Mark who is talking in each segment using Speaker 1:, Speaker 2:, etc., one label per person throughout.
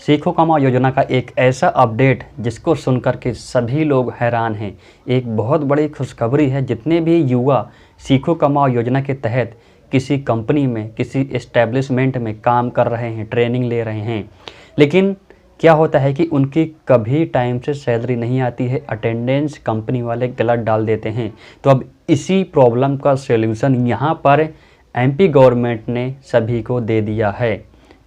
Speaker 1: सीखो कमाओ योजना का एक ऐसा अपडेट जिसको सुनकर के सभी लोग हैरान हैं। एक बहुत बड़ी खुशखबरी है। जितने भी युवा सीखो कमाओ योजना के तहत किसी कंपनी में, किसी एस्टेब्लिशमेंट में काम कर रहे हैं, ट्रेनिंग ले रहे हैं, लेकिन क्या होता है कि उनकी कभी टाइम से सैलरी नहीं आती है। अटेंडेंस कंपनी वाले गलत डाल देते हैं। तो अब इसी प्रॉब्लम का सॉल्यूशन यहाँ पर एमपी गवर्नमेंट ने सभी को दे दिया है।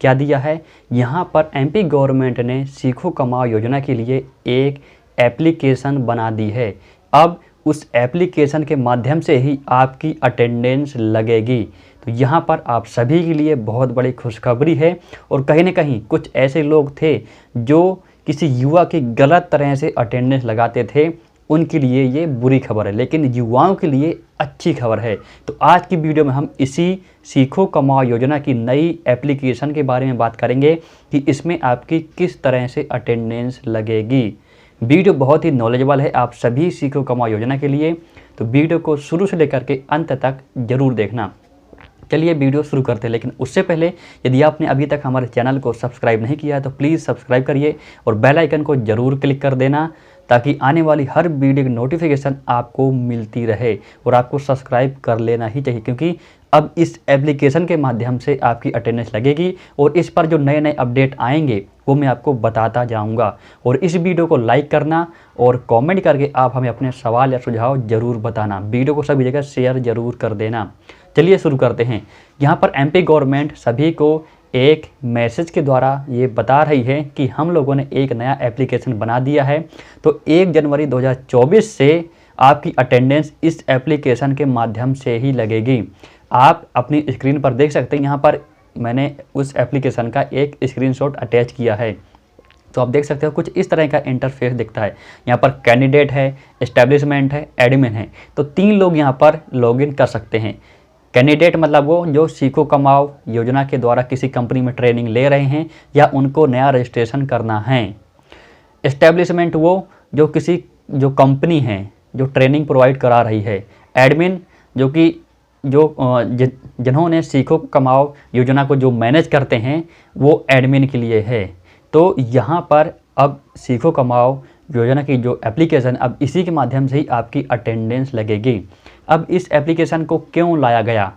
Speaker 1: क्या दिया है? यहाँ पर एमपी गवर्नमेंट ने सीखो कमाओ योजना के लिए एक एप्लीकेशन बना दी है। अब उस एप्लीकेशन के माध्यम से ही आपकी अटेंडेंस लगेगी। तो यहाँ पर आप सभी के लिए बहुत बड़ी खुशखबरी है। और कहीं ना कहीं कुछ ऐसे लोग थे जो किसी युवा की गलत तरह से अटेंडेंस लगाते थे, उनके लिए ये बुरी खबर है, लेकिन युवाओं के लिए अच्छी खबर है। तो आज की वीडियो में हम इसी सीखो कमाओ योजना की नई एप्लीकेशन के बारे में बात करेंगे कि इसमें आपकी किस तरह से अटेंडेंस लगेगी। वीडियो बहुत ही नॉलेजेबल है आप सभी सीखो कमाओ योजना के लिए, तो वीडियो को शुरू से लेकर के अंत तक जरूर देखना। चलिए वीडियो शुरू करते हैं, लेकिन उससे पहले यदि आपने अभी तक हमारे चैनल को सब्सक्राइब नहीं किया है तो प्लीज़ सब्सक्राइब करिए और बेल आइकन को ज़रूर क्लिक कर देना, ताकि आने वाली हर वीडियो की नोटिफिकेशन आपको मिलती रहे। और आपको सब्सक्राइब कर लेना ही चाहिए, क्योंकि अब इस एप्लीकेशन के माध्यम से आपकी अटेंडेंस लगेगी और इस पर जो नए नए अपडेट आएंगे वो मैं आपको बताता जाऊंगा। और इस वीडियो को लाइक करना और कमेंट करके आप हमें अपने सवाल या सुझाव ज़रूर बताना। वीडियो को सभी जगह शेयर ज़रूर कर देना। चलिए शुरू करते हैं। यहाँ पर एमपी गवर्नमेंट सभी को एक मैसेज के द्वारा ये बता रही है कि हम लोगों ने एक नया एप्लीकेशन बना दिया है। तो 1 जनवरी 2024 से आपकी अटेंडेंस इस एप्लीकेशन के माध्यम से ही लगेगी। आप अपनी स्क्रीन पर देख सकते हैं, यहाँ पर मैंने उस एप्लीकेशन का एक स्क्रीनशॉट अटैच किया है। तो आप देख सकते हो कुछ इस तरह का इंटरफेस दिखता है। यहाँ पर कैंडिडेट है, एस्टेब्लिशमेंट है, एडमिन है। तो 3 लोग यहाँ पर लॉगिन कर सकते हैं। कैंडिडेट मतलब वो जो सीखो कमाओ योजना के द्वारा किसी कंपनी में ट्रेनिंग ले रहे हैं या उनको नया रजिस्ट्रेशन करना है। एस्टेब्लिशमेंट वो जो कंपनी है जो ट्रेनिंग प्रोवाइड करा रही है। एडमिन जिन्होंने सीखो कमाओ योजना को जो मैनेज करते हैं वो एडमिन के लिए है। तो यहाँ पर अब सीखो कमाओ योजना की जो एप्लीकेशन, अब इसी के माध्यम से ही आपकी अटेंडेंस लगेगी। अब इस एप्लीकेशन को क्यों लाया गया,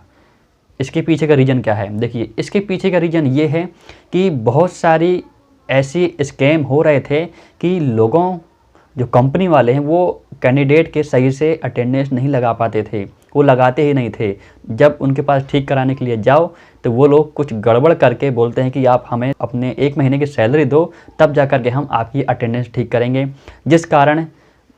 Speaker 1: इसके पीछे का रीज़न क्या है? देखिए, इसके पीछे का रीज़न ये है कि बहुत सारी ऐसी स्कैम हो रहे थे कि लोगों जो कंपनी वाले हैं वो कैंडिडेट के सही से अटेंडेंस नहीं लगा पाते थे, वो लगाते ही नहीं थे। जब उनके पास ठीक कराने के लिए जाओ तो वो लोग कुछ गड़बड़ करके बोलते हैं कि आप हमें अपने 1 महीने की सैलरी दो, तब जा कर के हम आपकी अटेंडेंस ठीक करेंगे। जिस कारण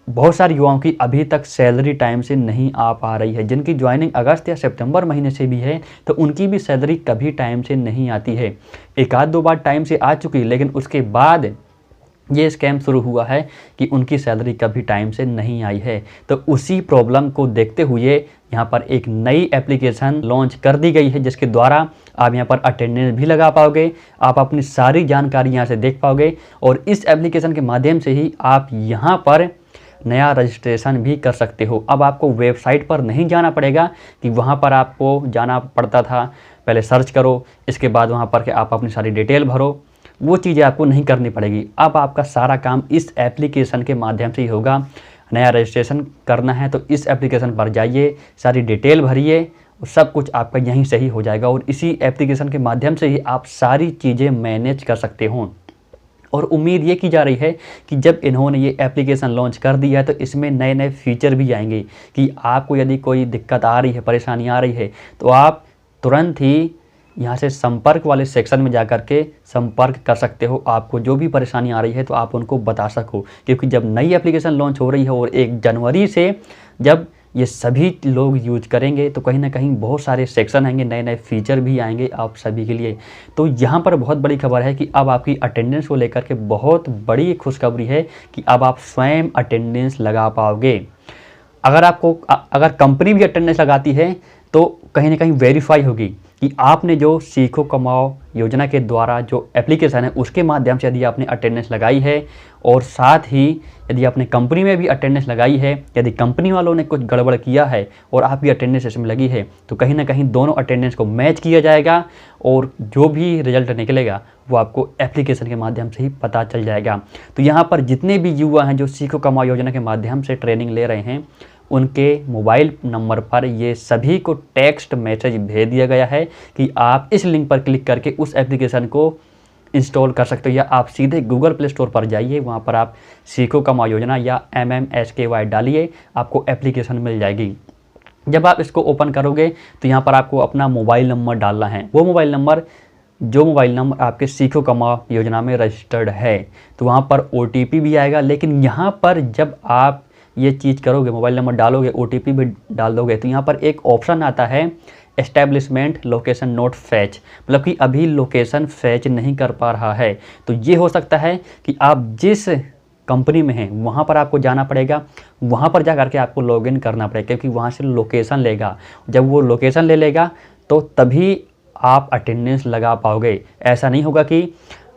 Speaker 1: बहुत सारे युवाओं की अभी तक सैलरी टाइम से नहीं आ पा रही है। जिनकी ज्वाइनिंग अगस्त या सितंबर महीने से भी है तो उनकी भी सैलरी कभी टाइम से नहीं आती है। 1-2 बार टाइम से आ चुकी, लेकिन उसके बाद ये स्कैम शुरू हुआ है कि उनकी सैलरी कभी टाइम से नहीं आई है। तो उसी प्रॉब्लम को देखते हुए यहाँ पर एक नई एप्लीकेशन लॉन्च कर दी गई है, जिसके द्वारा आप यहाँ पर अटेंडेंस भी लगा पाओगे, आप अपनी सारी जानकारी यहाँ से देख पाओगे। और इस एप्लीकेशन के माध्यम से ही आप यहाँ पर नया रजिस्ट्रेशन भी कर सकते हो। अब आपको वेबसाइट पर नहीं जाना पड़ेगा कि वहाँ पर आपको जाना पड़ता था, पहले सर्च करो, इसके बाद वहाँ पर के आप अपनी सारी डिटेल भरो, वो चीज़ें आपको नहीं करनी पड़ेगी। अब आपका सारा काम इस एप्लीकेशन के माध्यम से ही होगा। नया रजिस्ट्रेशन करना है तो इस एप्लीकेशन पर जाइए, सारी डिटेल भरिए, सब कुछ आपका यहीं से ही हो जाएगा। और इसी एप्लीकेशन के माध्यम से ही आप सारी चीज़ें मैनेज कर सकते हो। और उम्मीद ये की जा रही है कि जब इन्होंने ये एप्लीकेशन लॉन्च कर दिया है तो इसमें नए नए फीचर भी आएंगे कि आपको यदि कोई दिक्कत आ रही है, परेशानी आ रही है, तो आप तुरंत ही यहाँ से संपर्क वाले सेक्शन में जा कर के संपर्क कर सकते हो। आपको जो भी परेशानी आ रही है तो आप उनको बता सको, क्योंकि जब नई एप्लीकेशन लॉन्च हो रही है और 1 जनवरी से जब ये सभी लोग यूज करेंगे तो कहीं ना कहीं बहुत सारे सेक्शन आएंगे, नए नए फीचर भी आएंगे आप सभी के लिए। तो यहाँ पर बहुत बड़ी खबर है कि अब आपकी अटेंडेंस को लेकर के बहुत बड़ी खुशखबरी है कि अब आप स्वयं अटेंडेंस लगा पाओगे। अगर कंपनी भी अटेंडेंस लगाती है तो कहीं ना कहीं वेरीफाई होगी कि आपने जो सीखो कमाओ योजना के द्वारा जो एप्लीकेशन है उसके माध्यम से यदि आपने अटेंडेंस लगाई है, और साथ ही यदि आपने कंपनी में भी अटेंडेंस लगाई है, यदि कंपनी वालों ने कुछ गड़बड़ किया है और आपकी अटेंडेंस इसमें लगी है, तो कहीं ना कहीं दोनों अटेंडेंस को मैच किया जाएगा और जो भी रिजल्ट निकलेगा वो आपको एप्लीकेशन के माध्यम से ही पता चल जाएगा। तो यहाँ पर जितने भी युवा हैं जो सीखो कमाओ योजना के माध्यम से ट्रेनिंग ले रहे हैं, उनके मोबाइल नंबर पर ये सभी को टेक्स्ट मैसेज भेज दिया गया है कि आप इस लिंक पर क्लिक करके उस एप्लीकेशन को इंस्टॉल कर सकते हो, या आप सीधे गूगल प्ले स्टोर पर जाइए, वहाँ पर आप सीखो कमाओ योजना या MMSKY डालिए, आपको एप्लीकेशन मिल जाएगी। जब आप इसको ओपन करोगे तो यहाँ पर आपको अपना मोबाइल नंबर डालना है, वो मोबाइल नंबर आपके सीखो कमाओ योजना में रजिस्टर्ड है। तो वहाँ पर OTP भी आएगा, लेकिन यहाँ पर जब आप ये चीज़ करोगे, मोबाइल नंबर डालोगे, OTP भी डाल दोगे, तो यहाँ पर एक ऑप्शन आता है एस्टैब्लिशमेंट लोकेशन नोट फैच, मतलब कि अभी लोकेशन फैच नहीं कर पा रहा है। तो ये हो सकता है कि आप जिस कंपनी में हैं वहाँ पर आपको जाना पड़ेगा, वहाँ पर जा करके आपको लॉगिन करना पड़ेगा, क्योंकि वहाँ से लोकेशन लेगा। जब वो लोकेशन ले लेगा तो तभी आप अटेंडेंस लगा पाओगे। ऐसा नहीं होगा कि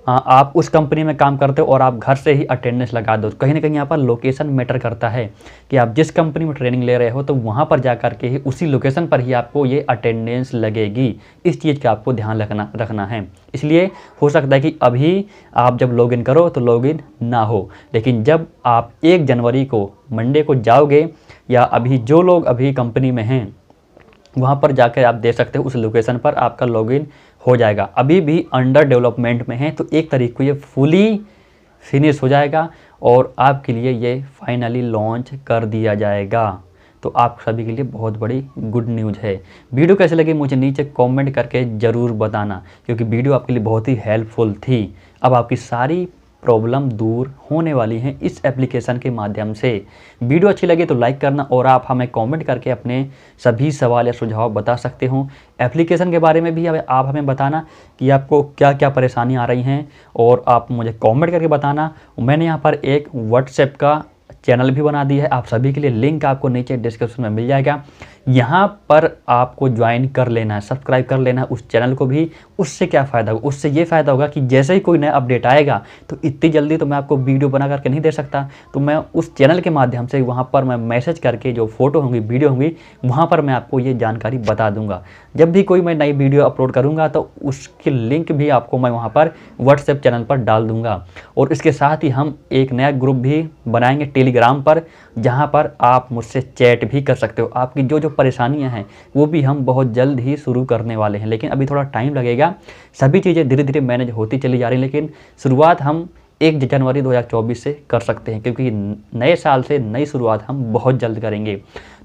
Speaker 1: आप उस कंपनी में काम करते हो और आप घर से ही अटेंडेंस लगा दो। कहीं ना कहीं यहाँ पर लोकेशन मैटर करता है कि आप जिस कंपनी में ट्रेनिंग ले रहे हो तो वहाँ पर जा कर के ही उसी लोकेशन पर ही आपको ये अटेंडेंस लगेगी। इस चीज़ का आपको ध्यान रखना है। इसलिए हो सकता है कि अभी आप जब लॉगिन करो तो लॉगिन ना हो, लेकिन जब आप 1 जनवरी को मंडे को जाओगे, या अभी जो लोग अभी कंपनी में हैं वहाँ पर जाकर आप देख सकते हो उस लोकेशन पर आपका लॉगिन हो जाएगा। अभी भी अंडर डेवलपमेंट में है, तो 1 तारीख को ये फुली फिनिश हो जाएगा और आपके लिए ये फाइनली लॉन्च कर दिया जाएगा। तो आप सभी के लिए बहुत बड़ी गुड न्यूज़ है। वीडियो कैसे लगी मुझे नीचे कमेंट करके ज़रूर बताना, क्योंकि वीडियो आपके लिए बहुत ही हेल्पफुल थी। अब आपकी सारी प्रॉब्लम दूर होने वाली हैं इस एप्लीकेशन के माध्यम से। वीडियो अच्छी लगे तो लाइक करना, और आप हमें कमेंट करके अपने सभी सवाल या सुझाव बता सकते हो। एप्लीकेशन के बारे में भी आप हमें बताना कि आपको क्या क्या परेशानी आ रही हैं, और आप मुझे कमेंट करके बताना। मैंने यहाँ पर एक व्हाट्सएप का चैनल भी बना दी है आप सभी के लिए, लिंक आपको नीचे डिस्क्रिप्शन में मिल जाएगा। यहाँ पर आपको ज्वाइन कर लेना है, सब्सक्राइब कर लेना है उस चैनल को भी। उससे क्या फ़ायदा होगा? उससे ये फ़ायदा होगा कि जैसे ही कोई नया अपडेट आएगा तो इतनी जल्दी तो मैं आपको वीडियो बना करके नहीं दे सकता, तो मैं उस चैनल के माध्यम से वहाँ पर मैं मैसेज करके जो फ़ोटो होंगी, वीडियो होंगी, वहाँ पर मैं आपको ये जानकारी बता दूँगा। जब भी कोई मैं नई वीडियो अपलोड करूँगा तो उसकी लिंक भी आपको मैं वहाँ पर व्हाट्सएप चैनल पर डाल दूँगा। और इसके साथ ही हम एक नया ग्रुप भी बनाएंगे टेलीग्राम पर, जहाँ पर आप मुझसे चैट भी कर सकते हो। आपकी जो जो परेशानियां हैं वो भी हम बहुत जल्द ही शुरू करने वाले हैं, लेकिन अभी थोड़ा टाइम लगेगा। सभी चीज़ें धीरे धीरे मैनेज होती चली जा रही हैं, लेकिन शुरुआत हम 1 जनवरी 2024 से कर सकते हैं, क्योंकि नए साल से नई शुरुआत हम बहुत जल्द करेंगे।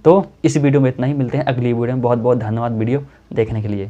Speaker 1: तो इस वीडियो में इतना ही, मिलते हैं अगली वीडियो में। बहुत बहुत धन्यवाद वीडियो देखने के लिए।